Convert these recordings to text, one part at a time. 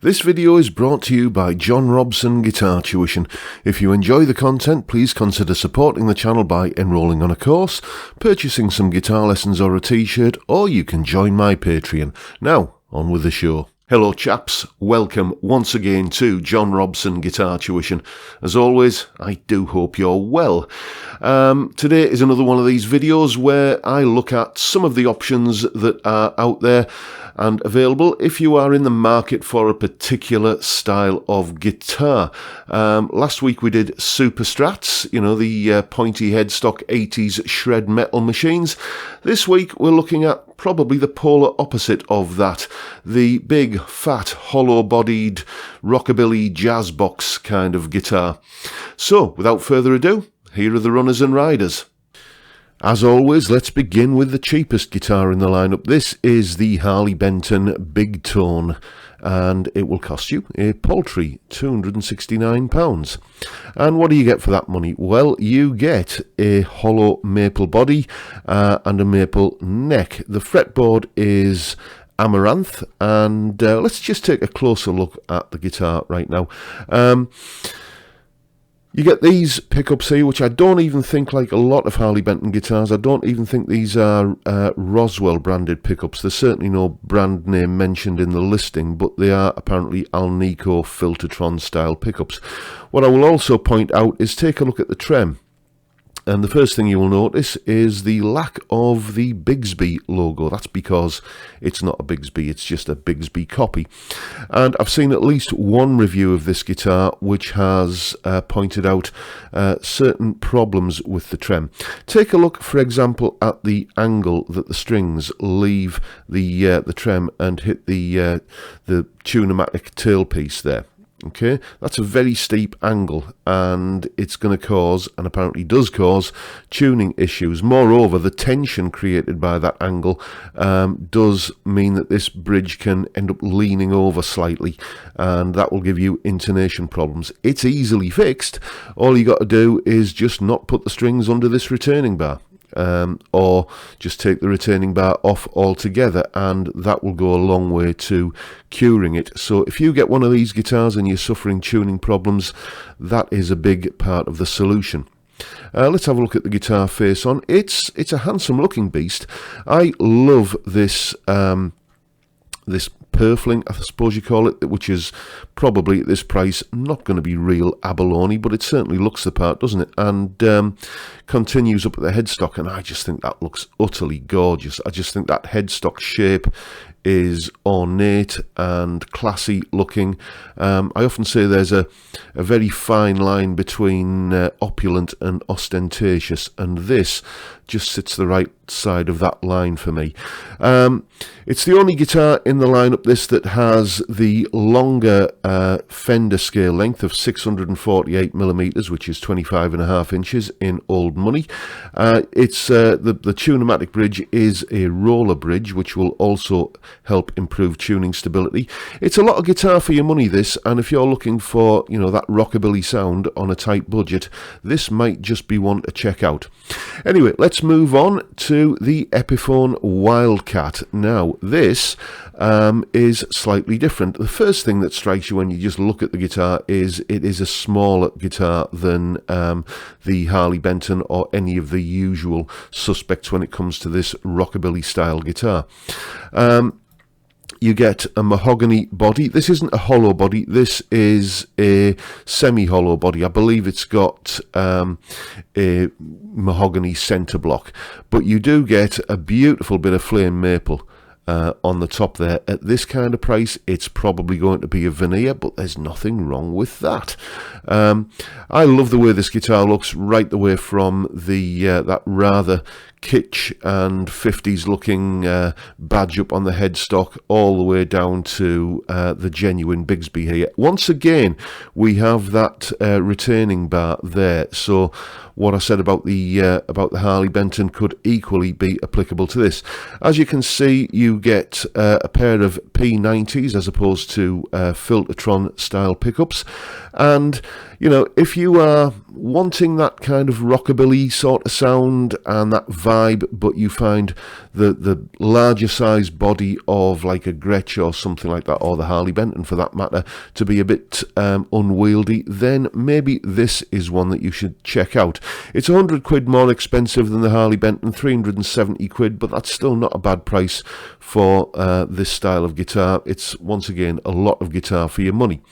This video is brought to you by John Robson Guitar Tuition. If you enjoy the content, please consider supporting the channel by enrolling on a course, purchasing some guitar lessons or a t-shirt, or you can join my Patreon. Now, on with the show. Hello chaps, welcome once again to John Robson Guitar Tuition. As always, I do hope you're well. Today is another one of these videos where I look at some of the options that are out there and available if you are in the market for a particular style of guitar. Last week we did Super Strats, you know, the pointy headstock 80s shred metal machines. This week we're looking at probably the polar opposite of that, the big, fat, hollow-bodied, rockabilly jazz box kind of guitar. So, without further ado, here are the runners and riders. As always, let's begin with the cheapest guitar in the lineup. This is the Harley Benton Big Tone, and it will cost you a paltry £269. And what do you get for that money? Well, you get a hollow maple body and a maple neck. The fretboard is amaranth, and let's just take a closer look at the guitar right now. You get these pickups here, which I don't even think, like a lot of Harley Benton guitars, I don't even think these are Roswell branded pickups. There's certainly no brand name mentioned in the listing, but they are apparently Alnico Filtertron style pickups. What I will also point out is take a look at the trem. And the first thing you will notice is the lack of the Bigsby logo. That's because it's not a Bigsby, it's just a Bigsby copy. And I've seen at least one review of this guitar which has pointed out certain problems with the trem. Take a look, for example, at the angle that the strings leave the trem and hit the Tune-o-matic tailpiece there. Okay, that's a very steep angle, and it's going to cause, and apparently does cause, tuning issues. Moreover, the tension created by that angle does mean that this bridge can end up leaning over slightly, and that will give you intonation problems. It's easily fixed. All you got to do is just not put the strings under this retaining bar. Or just take the retaining bar off altogether, and that will go a long way to curing it. So if you get one of these guitars and you're suffering tuning problems, that is a big part of the solution. Let's have a look at the guitar face on. It's a handsome looking beast. I love this this purfling, I suppose you call it, which is probably at this price not going to be real abalone, but it certainly looks the part, doesn't it? And continues up at the headstock, and I just think that looks utterly gorgeous. I just think that headstock shape is ornate and classy looking. I often say there's a very fine line between opulent and ostentatious, and this just sits the right side of that line for me. It's the only guitar in the lineup, this, that has the longer fender scale length of 648mm, which is 25.5 inches in old money. It's the Tune-o-matic bridge is a roller bridge, which will also help improve tuning stability. It's a lot of guitar for your money, this, and if you're looking for, you know, that rockabilly sound on a tight budget, this might just be one to check out. Anyway, let's move on to the Epiphone Wildcat. Now, this is slightly different. The first thing that strikes you when you just look at the guitar is it is a smaller guitar than the Harley Benton or any of the usual suspects when it comes to this rockabilly style guitar. You get a mahogany body. This isn't a hollow body. This is a semi-hollow body. I believe it's got a mahogany center block. But you do get a beautiful bit of flame maple on the top there. At this kind of price, it's probably going to be a veneer, but there's nothing wrong with that. I love the way this guitar looks, right the way from the that rather kitsch and 50s looking badge up on the headstock all the way down to the genuine Bigsby here. Once again, we have that retaining bar there, so what I said about the Harley Benton could equally be applicable to this. As you can see, you get a pair of P90s as opposed to Filtertron style pickups, and you know, if you are wanting that kind of rockabilly sort of sound and that vibe, but you find the larger size body of like a Gretsch or something like that, or the Harley Benton for that matter, to be a bit unwieldy, then maybe this is one that you should check out. It's 100 quid more expensive than the Harley Benton, 370 quid, but that's still not a bad price for this style of guitar. It's once again a lot of guitar for your money.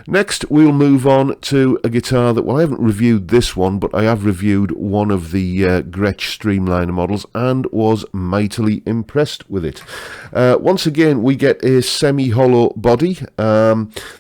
Next, we'll move on to a guitar that, well, I haven't reviewed this one, but I have reviewed one of the Gretsch Streamliner models and was mightily impressed with it. Once again, we get a semi-hollow body.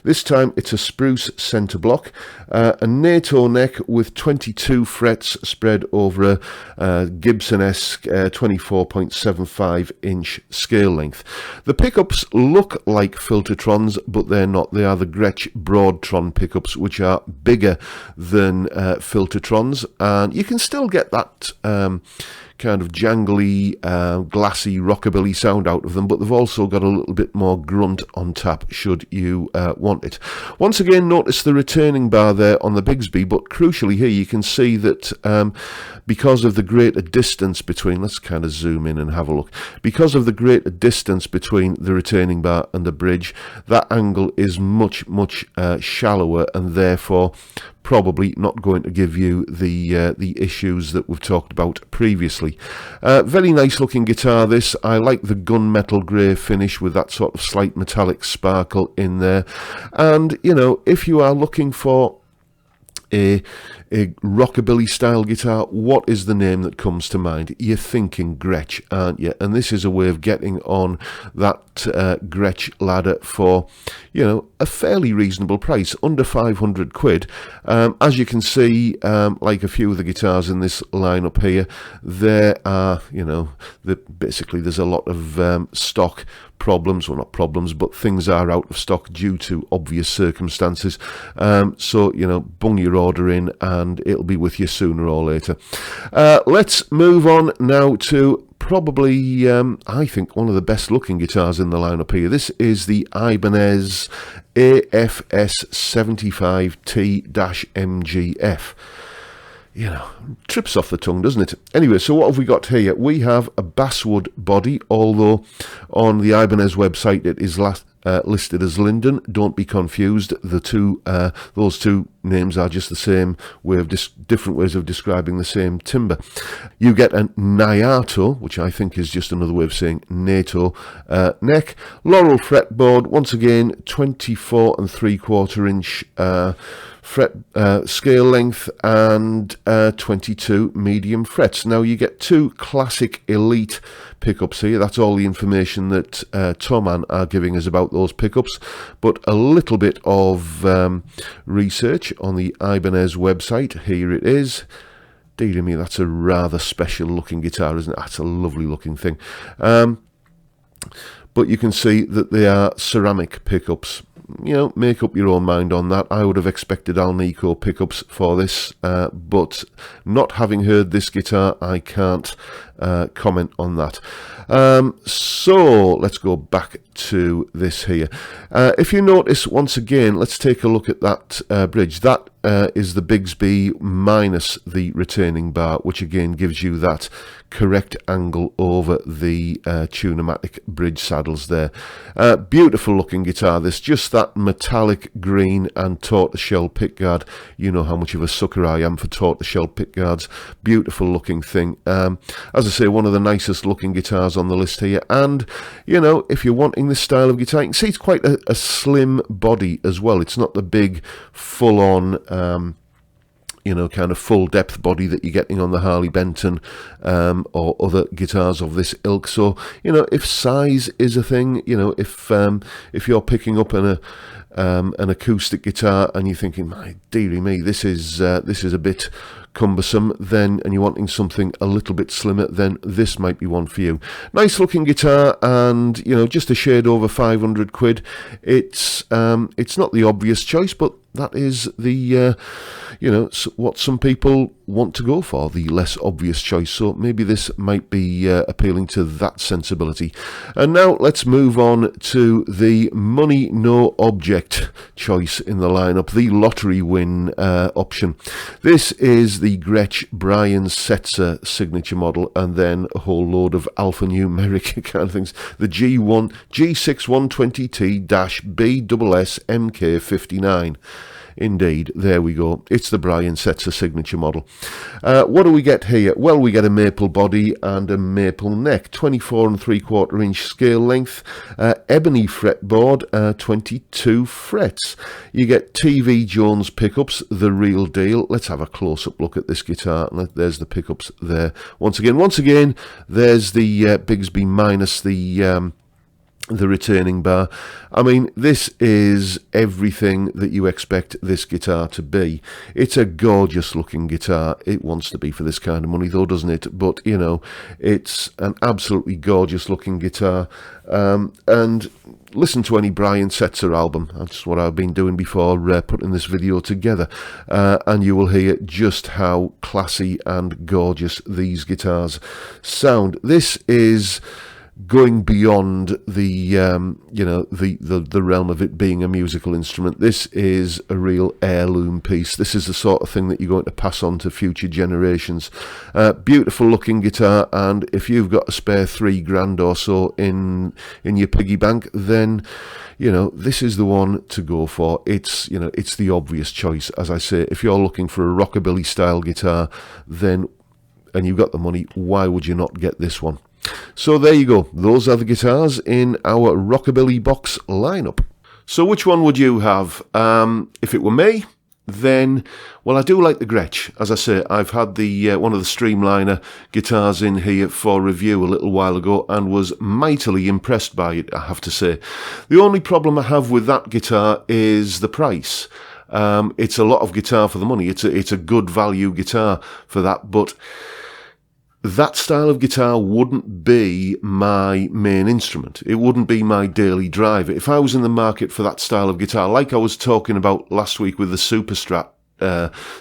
This time it's a spruce centre block, a NATO neck with 22 frets spread over a Gibson-esque 24.75 inch scale length. The pickups look like Filtertrons, but they're not. They are the Gretsch Broadtron pickups, which are bigger than Filtertrons, and you can still get that kind of jangly, glassy rockabilly sound out of them, but they've also got a little bit more grunt on tap should you want it. Once again, notice the returning bar there on the Bigsby, but crucially here you can see that because of the greater distance between, let's kind of zoom in and have a look, because of the greater distance between the returning bar and the bridge, that angle is much shallower, and therefore probably not going to give you the issues that we've talked about previously. Very nice looking guitar this. I like the gunmetal grey finish with that sort of slight metallic sparkle in there. And, you know, if you are looking for a rockabilly style guitar, what is the name that comes to mind? You're thinking Gretsch, aren't you? And this is a way of getting on that Gretsch ladder for, you know, a fairly reasonable price, under 500 quid. As you can see, like a few of the guitars in this lineup here, there are, you know, basically there's a lot of stock problems, well, not problems, but things are out of stock due to obvious circumstances. So, you know, bung your order in and it'll be with you sooner or later. Let's move on now to probably, I think, one of the best looking guitars in the lineup here. This is the Ibanez AFS 75T-MGF. You know, trips off the tongue, doesn't it? Anyway, so what have we got here? We have a basswood body, although on the Ibanez website it is listed as linden. Don't be confused. The two, those two names are just the same way of different ways of describing the same timber. You get a Nyato, which I think is just another way of saying NATO neck. Laurel fretboard, once again 24 3/4 inch fret scale length, and 22 medium frets. Now you get two classic elite pickups here. That's all the information that Toman are giving us about those pickups, but a little bit of research on the Ibanez website. Here it is. Dear me, that's a rather special looking guitar, isn't it? That's a lovely looking thing. But you can see that they are ceramic pickups. You know, make up your own mind on that. I would have expected Alnico pickups for this, but not having heard this guitar, I can't comment on that. So let's go back to this here. If you notice, once again, let's take a look at that bridge. That is the Bigsby minus the retaining bar, which again gives you that correct angle over the Tune-o-matic bridge saddles there. Beautiful looking guitar this, just that metallic green and tortoiseshell pickguard. You know how much of a sucker I am for tortoiseshell pickguards. Beautiful looking thing. As I say, one of the nicest looking guitars on the list here. And, you know, if you're wanting this style of guitar, you can see it's quite a slim body as well. It's not the big full-on you know, kind of full depth body that you're getting on the Harley Benton or other guitars of this ilk. So, you know, if size is a thing, you know, if you're picking up an acoustic guitar and you're thinking, my dearie me, this is a bit cumbersome, then, and you're wanting something a little bit slimmer, then this might be one for you. Nice looking guitar, and, you know, just a shade over 500 quid. It's not the obvious choice, but that is the, what some people want to go for, the less obvious choice. So maybe this might be appealing to that sensibility. And now let's move on to the money no object choice in the lineup, the lottery win option. This is the Gretsch Brian Setzer signature model, and then a whole load of alphanumeric kind of things. The G6120T-BSS MK59. Indeed, there we go. It's the Brian Setzer signature model. What do we get here? Well, we get a maple body and a maple neck, 24 3/4 inch scale length, ebony fretboard, 22 frets. You get TV Jones pickups, the real deal. Let's have a close-up look at this guitar. There's the pickups there. Once again, there's the Bigsby minus the retaining bar. I mean, this is everything that you expect this guitar to be. It's a gorgeous looking guitar. It wants to be for this kind of money though, doesn't it? But, it's an absolutely gorgeous looking guitar. And listen to any Brian Setzer album. That's what I've been doing before putting this video together. And you will hear just how classy and gorgeous these guitars sound. This is going beyond the the realm of it being a musical instrument. This is a real heirloom piece. This is the sort of thing that you're going to pass on to future generations. Beautiful looking guitar, and if you've got a spare $3,000 or so in your piggy bank, then this is the one to go for. It's it's the obvious choice. As I say, if you're looking for a rockabilly style guitar, then and you've got the money, why would you not get this one? So there you go. Those are the guitars in our Rockabilly box lineup. So which one would you have? If it were me, then, well, I do like the Gretsch. As I say, I've had the one of the Streamliner guitars in here for review a little while ago and was mightily impressed by it, I have to say. The only problem I have with that guitar is the price. It's a lot of guitar for the money. It's a good value guitar for that, but that style of guitar wouldn't be my main instrument. It wouldn't be my daily driver. If I was in the market for that style of guitar, like I was talking about last week with the Super Strat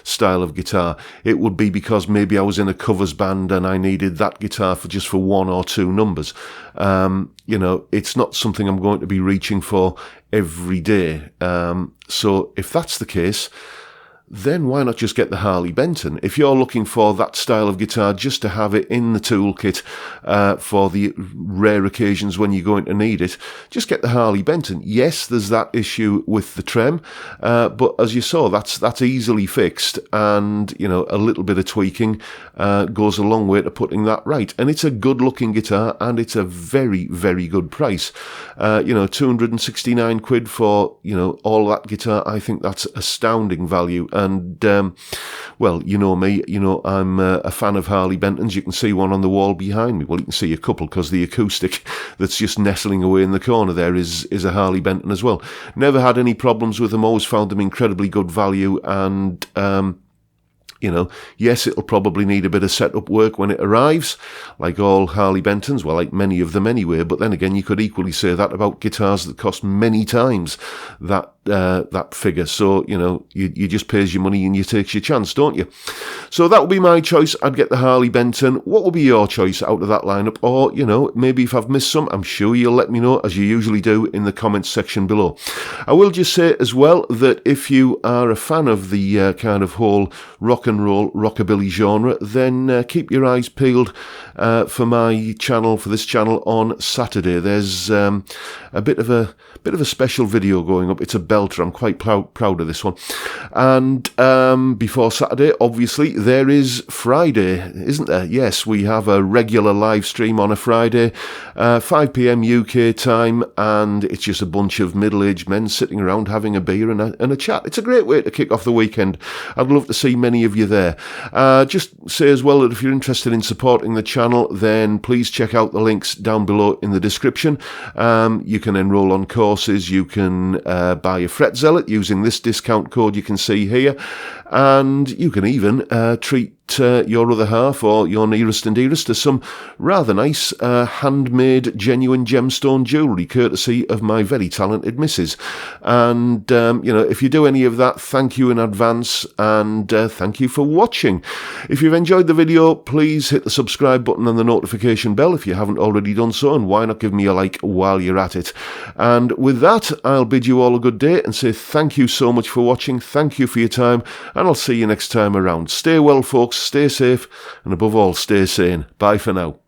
style of guitar, it would be because maybe I was in a covers band and I needed that guitar for one or two numbers. It's not something I'm going to be reaching for every day. So if that's the case, then why not just get the Harley Benton? If you're looking for that style of guitar just to have it in the toolkit for the rare occasions when you're going to need it, just get the Harley Benton. Yes, there's that issue with the trem, but as you saw, that's easily fixed, and a little bit of tweaking goes a long way to putting that right. And it's a good looking guitar, and it's a very, very good price. 269 quid for all that guitar. I think that's astounding value. And, well, you know me, I'm a fan of Harley Bentons. You can see one on the wall behind me. Well, you can see a couple because the acoustic that's just nestling away in the corner there is a Harley Benton as well. Never had any problems with them, always found them incredibly good value, and yes, it'll probably need a bit of setup work when it arrives, like all Harley Bentons, well, like many of them anyway, but then again, you could equally say that about guitars that cost many times that figure. So, you just pays your money and you takes your chance, don't you? So that would be my choice. I'd get the Harley Benton. What would be your choice out of that lineup? Or, maybe if I've missed some, I'm sure you'll let me know, as you usually do, in the comments section below. I will just say as well that if you are a fan of the kind of whole rock and roll rockabilly genre, then keep your eyes peeled for my channel, for this channel on Saturday. There's a bit of a special video going up. It's a belter. I'm quite proud of this one. And before Saturday, obviously, there is Friday, isn't there? Yes, we have a regular live stream on a Friday, 5 p.m. UK time, and it's just a bunch of middle-aged men sitting around having a beer and a chat. It's a great way to kick off the weekend. I'd love to see many of you there. Just say as well that if you're interested in supporting the channel, then please check out the links down below in the description. You can enroll on courses, you can buy a Fret Zealot using this discount code you can see here, and you can even treat your other half or your nearest and dearest to some rather nice handmade genuine gemstone jewellery courtesy of my very talented missus. And if you do any of that, thank you in advance, and thank you for watching. If you've enjoyed the video, please hit the subscribe button and the notification bell if you haven't already done so, and why not give me a like while you're at it. And with that, I'll bid you all a good day and say thank you so much for watching, thank you for your time, and I'll see you next time around. Stay well, folks, stay safe, and above all, stay sane. Bye for now.